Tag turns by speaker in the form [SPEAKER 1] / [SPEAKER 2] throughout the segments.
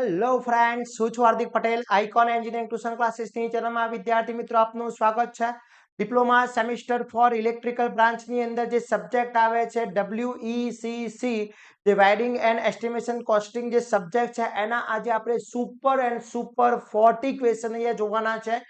[SPEAKER 1] Hello friends, હું છું Hardik Patel, icon engineering tuition ક્લાસીસની ચેનલમાં વિદ્યાર્થી મિત્રો આપનું સ્વાગત છે. ડિપ્લોમા સેમિસ્ટર ફોર ઇલેક્ટ્રિકલ બ્રાન્ચની અંદર જે સબ્જેક્ટ આવે છે WECC, જે વાયરિંગ એન્ડ એસ્ટિમેશન કોસ્ટિંગ જે સબ્જેક્ટ છે એના આજે આપણે સુપર એન્ડ સુપર 40 ક્વેશ્ચન અહીંયા જોવાના છે.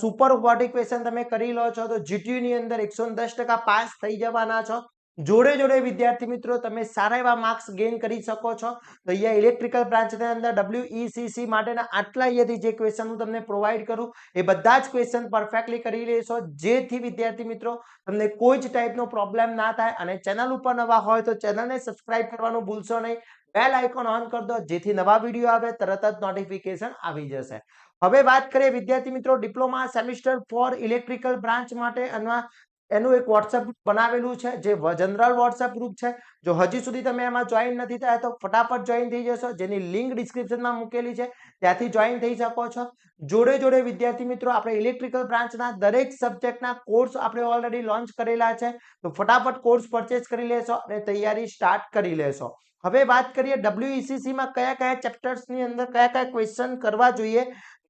[SPEAKER 1] સુપર 40 ક્વેશ્ચન તમે કરી લો છો તો GTU ની અંદર 110% પાસ થઈ જવાના છો. જોડે જોડે વિદ્યાર્થી મિત્રો તમે સારા એવા માર્ક્સ ગેઇન કરી શકો છો. તો અહીંયા ઇલેક્ટ્રિકલ બ્રાન્ચની અંદર WECC માટેના આટલા અહીંયાથી જે ક્વેશ્ચન હું તમને પ્રોવાઈડ કરું એ બધા જ ક્વેશ્ચન પરફેક્ટલી કરી લેશો, જેથી વિદ્યાર્થી મિત્રો તમને કોઈ જ ટાઈપનો પ્રોબ્લેમ ના થાય. અને ચેનલ ઉપર નવા હોય તો ચેનલને સબસ્ક્રાઇબ કરવાનું ભૂલશો નહીં, બેલ આઇકોન ઓન કરી દો જેથી નવા વિડીયો આવે તરત જ નોટિફિકેશન આવી જશે. હવે વાત કરીએ વિદ્યાર્થી મિત્રો diploma semester four electrical branch માટે એનું એક વોટ્સએપ ગ્રુપ બનાવેલું છે, જે જનરલ વોટ્સએપ ગ્રુપ છે. જો હજી સુધી તમે એમાં જોઈન નથી થયા તો ફટાફટ જોઈન થઈ જશો, જેની લિંક ડિસ્ક્રિપ્શનમાં મૂકેલી છે, ત્યાંથી જોઈન થઈ શકો છો. જોડે જોડે વિદ્યાર્થી મિત્રો આપણે ઇલેક્ટ્રિકલ બ્રાન્ચના દરેક સબ્જેક્ટના કોર્સ આપણે ઓલરેડી લોન્ચ કરેલા છે, તો ફટાફટ કોર્સ પરચેસ કરી લેશો અને તૈયારી સ્ટાર્ટ કરી લેશો. હવે વાત કરીએ WECC માં કયા કયા ચેપ્ટર્સની અંદર કયા કયા ક્વેશ્ચન કરવા જોઈએ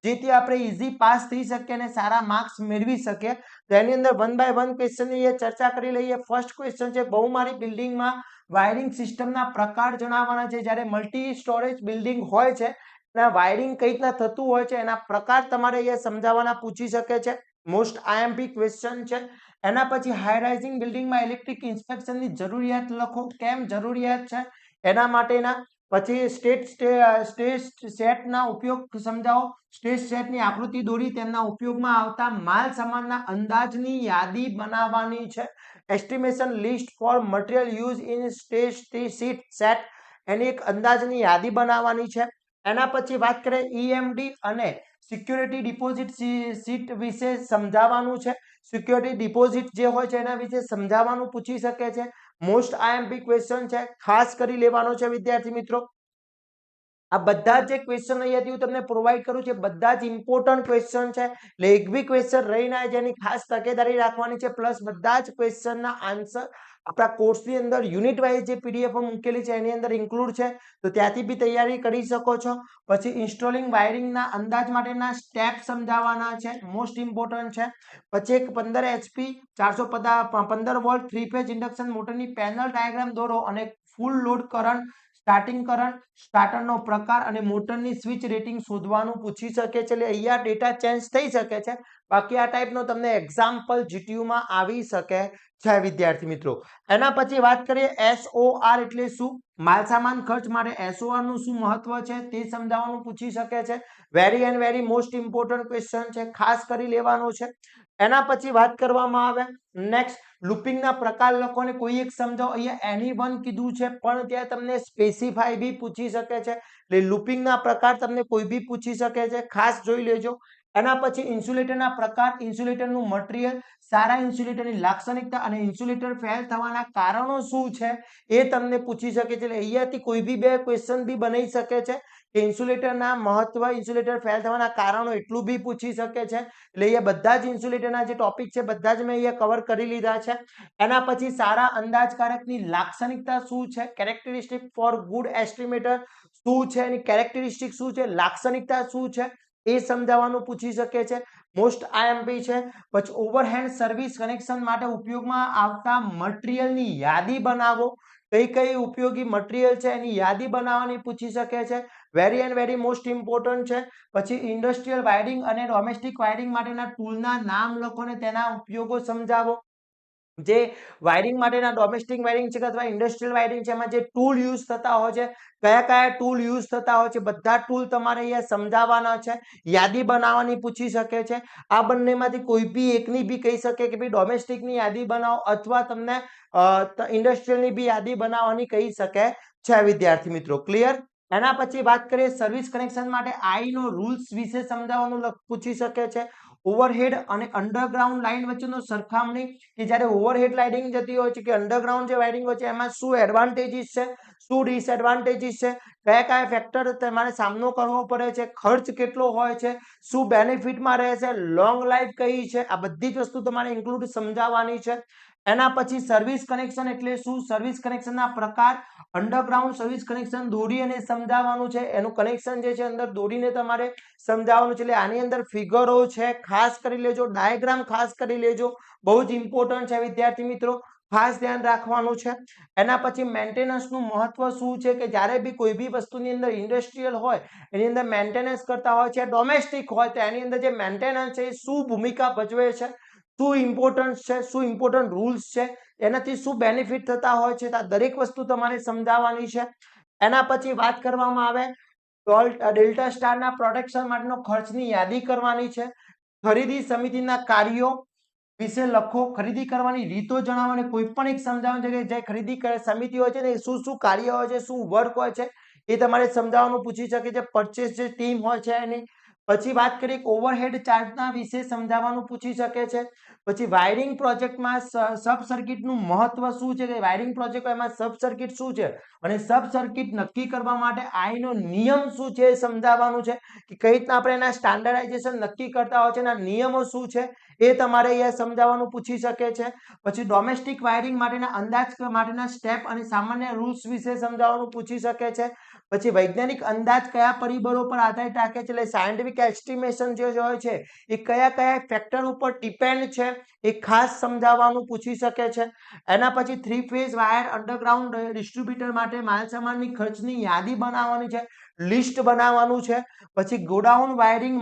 [SPEAKER 1] જેથી આપણે ઈઝી પાસ થઈ શકીએ અને સારા માર્ક્સ મેળવી શકીએ. તો એની અંદર વન બાય વન ક્વેશ્ચનની ચર્ચા કરી લઈએ. ફર્સ્ટ ક્વેશ્ચન છે બહુમાળી બિલ્ડિંગમાં વાયરિંગ સિસ્ટમના પ્રકાર જણાવવાના છે. જ્યારે મલ્ટી સ્ટોરેજ બિલ્ડિંગ હોય છે એના વાયરિંગ કઈ રીતના થતું હોય છે એના પ્રકાર તમારે અહીંયા સમજાવવાના પૂછી શકે છે. મોસ્ટ IMP ક્વેશ્ચન છે. એના પછી હાઈ રાઇઝિંગ બિલ્ડિંગમાં ઇલેક્ટ્રિક ઇન્સ્પેક્શનની જરૂરિયાત લખો, કેમ જરૂરિયાત છે એના માટેના. પછી સ્ટેટ સેટના ઉપયોગ સમજાવો, સ્ટેટ સેટની આકૃતિ દોરી તેમના ઉપયોગમાં આવતા માલ સામાનના અંદાજની યાદી બનાવવાની છે. Estimation list for material use in state set, એની એક અંદાજની યાદી બનાવવાની છે. એના પછી વાત કરીએ EMD અને સિક્યોરિટી ડિપોઝિટ સીટ વિશે સમજાવવાનું છે. સિક્યોરિટી ડિપોઝિટ જે હોય છે એના વિશે સમજાવવાનું પૂછી શકે છે. મોસ્ટ IMP ક્વેશ્ચન છે, ખાસ કરી લેવાનો છે વિદ્યાર્થી મિત્રો. આ બધા જે ક્વેશ્ચન અહીંયાથી હું તમને પ્રોવાઈડ કરું છું બધા જ ઇમ્પોર્ટન્ટ ક્વેશ્ચન છે, એટલે એક બી ક્વેશ્ચન રહી ના જેની ખાસ તકેદારી રાખવાની છે. પ્લસ બધા જ ક્વેશ્ચનના આન્સર આપણા કોર્સની અંદર યુનિટ વાઇઝ જે PDF મૂકેલી છે એની અંદર ઇન્ક્લુડ છે, તો ત્યાંથી બી તૈયારી કરી શકો છો. પછી ઇન્સ્ટોલિંગ વાયરિંગના અંદાજ માટેના સ્ટેપ સમજાવવાના છે, મોસ્ટ ઇમ્પોર્ટન્ટ છે. પછી એક 15 HP 415 વોલ્ટ 3 ફેઝ ઇન્ડક્શન મોટરની પેનલ ડાયાગ્રામ દોરો અને full load current, starting current, સ્ટાર્ટરનો પ્રકાર અને મોટરની સ્વિચ રેટિંગ શોધવાનું પૂછી શકે છે. એટલે અહીંયા ડેટા ચેન્જ થઈ શકે છે, બાકી આ ટાઈપનો તમને એક્ઝામ્પલ GTU માં આવી શકે છે વિદ્યાર્થી મિત્રો. એના પછી વાત કરીએ SOR એટલે શું, માલસામાન ખર્ચ માટે SOR નું શું મહત્વ છે તે સમજાવવાનું પૂછી શકે છે. Very and very most important question છે, ખાસ કરી લેવાનો છે. એના પછી વાત કરવામાં આવે નેક્સ્ટ લૂપિંગના પ્રકાર લખો અને કોઈ એક સમજાવો. અહીંયા એની કીધું છે પણ ત્યાં તમને સ્પેસિફાઈ બી પૂછી શકે છે, એટલે લૂપિંગના પ્રકાર તમને કોઈ બી પૂછી શકે છે, ખાસ જોઈ લેજો. એના પછી ઇન્સ્યુલેટરના પ્રકાર, ઇન્સ્યુલેટરનું મટીરિયલ, સારા ઇન્સ્યુલેટરની લાક્ષણિકતા અને ઇન્સ્યુલેટર ફેલ થવાના કારણો શું છે એ તમને પૂછી શકે છે. એટલે અહીંયાથી કોઈ બી બે ક્વેશ્ચન બી બની શકે છે કે ઇન્સ્યુલેટરના મહત્વ, ઇન્સ્યુલેટર ફેલ થવાના કારણો એટલું બી પૂછી શકે છે. એટલે અહીંયા બધા જ ઇન્સ્યુલેટરના જે ટોપિક છે બધા જ મેં અહીંયા કવર કરી લીધા છે. એના પછી સારા અંદાજકારકની લાક્ષણિકતા શું છે, કેરેક્ટરિસ્ટિક ફોર ગુડ એસ્ટિમેટર શું છે, એની કેરેક્ટરિસ્ટિક શું છે, લાક્ષણિકતા શું છે એ સમજાવવાનું પૂછી શકે છે. મોસ્ટ IMP છે. પછી ઓવરહેડ સર્વિસ કનેક્શન માટે ઉપયોગમાં આવતા મટીરિયલની યાદી બનાવો, કઈ કઈ ઉપયોગી મટીરિયલ છે એની યાદી બનાવવાની પૂછી શકે છે. Very and very most important છે. પછી ઇન્ડસ્ટ્રીયલ વાયરિંગ અને ડોમેસ્ટિક વાયરિંગ માટેના ટૂલના નામ લખો અને તેના ઉપયોગો સમજાવો. જે વાયરિંગ માટેના ડોમેસ્ટિક વાયરિંગ છે અથવા ઇન્ડસ્ટ્રીયલ વાયરિંગ છે એમાં જે ટૂલ યુઝ થતા હોય છે, કયા કયા ટૂલ યુઝ થતા હોય છે, બધા ટૂલ તમારે અહીંયા સમજાવવાના છે, યાદી બનાવવાની પૂછી શકે છે. આ બંનેમાંથી કોઈ બી એકની બી કહી શકે કે ભાઈ ડોમેસ્ટિકની યાદી બનાવો અથવા તમને ઇન્ડસ્ટ્રીયલની બી યાદી બનાવવાની કહી શકે છે વિદ્યાર્થી મિત્રો. ક્લિયર. એના પછી વાત કરીએ સર્વિસ કનેક્શન માટે I નો રૂલ્સ વિશે સમજાવવાનું પૂછી શકે છે. ઓવરહેડ અને અંડરગ્રાઉન્ડ લાઇન વચ્ચેનો સરખામણી, કે જ્યારે ઓવરહેડ લાઇનિંગ જતી હોય છે કે અંડરગ્રાઉન્ડ જે વાયરિંગ હોય છે એમાં શું એડવાન્ટેજીસ છે, શું ડિસએડવાન્ટેજીસ છે, કયા કયા ફેક્ટર તમારે સામનો કરવો પડે છે, ખર્ચ કેટલો હોય છે, શું બેનિફિટમાં રહે છે, લોંગ લાઈફ કઈ છે, આ બધી જ વસ્તુ તમારે ઇન્ક્લુડ સમજાવવાની છે. એના પછી સર્વિસ કનેક્શન એટલે શું, સર્વિસ કનેક્શનના પ્રકાર, અંડરગ્રાઉન્ડ સર્વિસ કનેક્શન દોરી અને સમજાવવાનું છે, એનું કનેક્શન જે છે અંદર દોરીને તમારે સમજાવવાનું છે. એટલે આની અંદર ફિગરો છે, ખાસ કરી લેજો, ડાયાગ્રામ ખાસ કરી લેજો, બહુ જ ઇમ્પોર્ટન્ટ છે વિદ્યાર્થી મિત્રો, ખાસ ધ્યાન રાખવાનું છે. એના પછી મેન્ટેનન્સનું મહત્વ શું છે કે જ્યારે બી કોઈ બી વસ્તુની અંદર ઇન્ડસ્ટ્રીયલ હોય એની અંદર મેન્ટેનન્સ કરતા હોય છે, ડોમેસ્ટિક હોય તો એની અંદર જે મેન્ટેનન્સ છે એ શું ભૂમિકા ભજવે છે, શું ઇમ્પોર્ટન્સ છે, શું ઇમ્પોર્ટન્ટ રૂલ્સ છે, એનાથી શું બેનિફિટ થતા હોય છે, આ દરેક વસ્તુ તમારે સમજાવવાની છે. એના પછી વાત કરવામાં આવે ડેલ્ટા સ્ટારના પ્રોટેક્શન માટેનો ખર્ચની યાદી કરવાની છે. ખરીદી સમિતિના કાર્યો વિશે લખો, ખરીદી કરવાની રીતો જણાવવાની, કોઈ પણ એક સમજાવવાનું છે કે જે ખરીદી સમિતિ હોય છે ને શું શું કાર્ય હોય છે, શું વર્ક હોય છે એ તમારે સમજાવવાનું પૂછી શકે છે. પરચેસ જે ટીમ હોય છે એની. પછી વાત કરીએ ઓવરહેડ ચાર્જના વિશે સમજાવવાનું પૂછી શકે છે. પછી વાયરિંગ પ્રોજેક્ટમાં સબ સર્કિટનું મહત્વ શું છે, કે વાયરિંગ પ્રોજેક્ટ એમાં સબ સર્કિટ શું છે અને સબ સર્કિટ નક્કી કરવા માટે આઈનો નિયમ શું છે એ સમજાવવાનું છે, કે કઈ રીતના આપણે એના સ્ટાન્ડર્ડાઇઝેશન નક્કી કરતા હોય છે, એના નિયમો શું છે એ તમારે અહીંયા સમજાવવાનું પૂછી શકે છે. પછી ડોમેસ્ટિક વાયરિંગ માટેના અંદાજ માટેના સ્ટેપ અને સામાન્ય રૂલ્સ વિશે સમજાવવાનું પૂછી શકે છે. પછી વૈજ્ઞાનિક અંદાજ કયા પરિબળો પર આધારિત રાખે છે, એટલે સાયન્ટિફિક એસ્ટિમેશન જે હોય છે એ કયા કયા ફેક્ટર ઉપર ડિપેન્ડ છે એ ખાસ સમજાવવાનું પૂછી શકે છે. એના પછી 3 ફેઝ વાયર અંડરગ્રાઉન્ડ ડિસ્ટ્રીબ્યુટર માટે માલસામાનની ખર્ચની યાદી બનાવવાની છે, લિસ્ટ બનાવવાનું છે. પછી ગોડાઉન વાયરિંગ,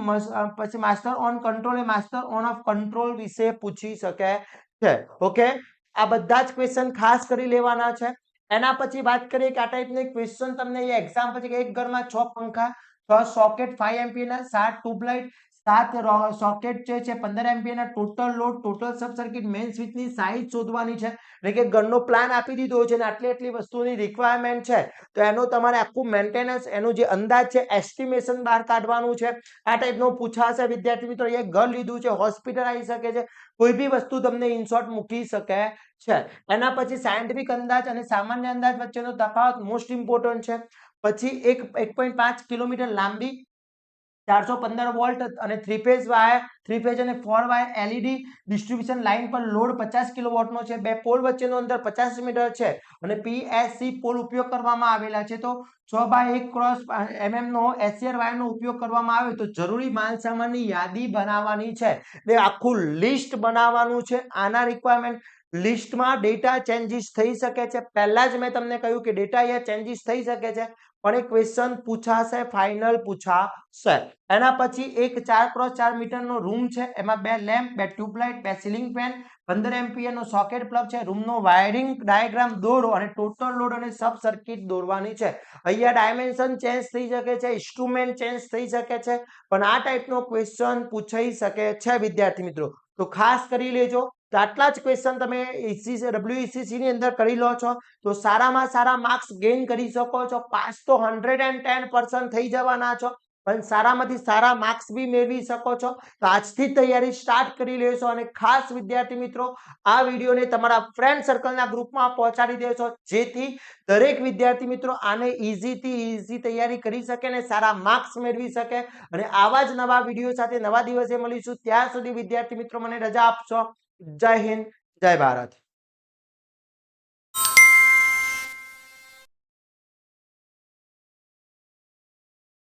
[SPEAKER 1] પછી master on control A master on of control વિશે પૂછી શકે છે. ઓકે, આ બધા જ ક્વેશ્ચન ખાસ કરી લેવાના છે. એના પછી વાત કરીએ કે આ ટાઈપની ક્વેશ્ચન તમને અહીંયા એક્ઝામ પછી કે એક ઘરમાં 6 પંખા, 6 સોકેટ, 5 એમ્પિયરના 7 ટ્યુબલાઇટ, 7 સોકેટ જે છે, 15 એમ્પિયરના total load, total sub circuit, main સ્વિચની સાઇઝ શોધવાની છે. એટલે કે ઘરનો પ્લાન આપી દીધો છે અને આટલી આટલી વસ્તુની રિક્વાયરમેન્ટ છે તો એનો તમારે આખું મેન્ટેનન્સ, એનું જે અંદાજ છે, એસ્ટિમેશન બહાર કાઢવાનું છે. આ ટાઈપનું પૂછાશે વિદ્યાર્થી મિત્રો. અહીંયા ઘર લીધું છે, હોસ્પિટલ આવી શકે છે, કોઈ બી વસ્તુ તમને ઇન શોર્ટ મૂકી શકે છે. એના પછી સાયન્ટિફિક અંદાજ અને સામાન્ય અંદાજ વચ્ચેનો તફાવત મોસ્ટ ઇમ્પોર્ટન્ટ છે. પછી 1.5 કિલોમીટર લાંબી 415 વોલ્ટ અને 3 ફેઝ વાયર, 3 ફેઝ અને 4 વાયર એલઈડી ડિસ્ટ્રીબ્યુશન લાઇન પર લોડ 50 કિલોવોટનો છે, બે પોલ વચ્ચેનું અંતર 50 મીટર છે અને પીએસસી પોલ ઉપયોગ કરવામાં આવેલા છે. તો 6x1 ક્રોસ નો એસસીઆર વાયરનો ઉપયોગ કરવામાં આવે તો જરૂરી માલસામાનની યાદી બનાવવાની છે. એટલે આખું લિસ્ટ બનાવવાનું છે. આના રિક્વાયરમેન્ટ લિસ્ટમાં ડેટા ચેન્જીસ થઈ શકે છે. પહેલા જ મેં તમને કહ્યું કે ડેટા અહીંયા ચેન્જીસ થઈ શકે છે પણ એ ક્વેશ્ચન પૂછાશે, ફાઇનલ પૂછાશે. એના પછી એક 4x4 મીટરનો રૂમ છે, એમાં 2 લેમ્પ, 2 ટ્યુબલાઇટ, 2 સીલિંગ ફેન, 15 એમ્પિયરનો સોકેટ પ્લગ છે. રૂમનો વાયરિંગ ડાયાગ્રામ દોરો અને ટોટલ લોડ અને સબ સર્કિટ દોરવાની છે. અહીંયા ડાયમેન્શન ચેન્જ થઈ શકે છે, ઇન્સ્ટ્રુમેન્ટ ચેન્જ થઈ શકે છે, પણ આ ટાઈપનો ક્વેશ્ચન પૂછાઈ શકે છે વિદ્યાર્થી મિત્રો. તો ખાસ કરી લેજો. તો આટલા જ ક્વેશ્ચન તમે WECC ની અંદર કરી લો છો તો સારામાં સારા માર્ક્સ ગેઇન કરી શકો છો. પાસ તો 110% થઈ જવાના છો, પણ સારામાંથી સારા માર્ક્સ બી મેળવી શકો છો. તો આજથી તૈયારી સ્ટાર્ટ કરી લેશો અને ખાસ વિદ્યાર્થી મિત્રો આ વિડીયોને તમારા ફ્રેન્ડ સર્કલના ગ્રુપમાં પહોંચાડી દેશો, જેથી દરેક વિદ્યાર્થી મિત્રો આને ઈઝીથી ઈઝી તૈયારી કરી શકે અને સારા માર્ક્સ મેળવી શકે. અને આવા જ નવા વિડીયો સાથે નવા દિવસે મળીશું. ત્યાં સુધી વિદ્યાર્થી મિત્રો મને રજા આપશો. જય હિન્દ, જય ભારત.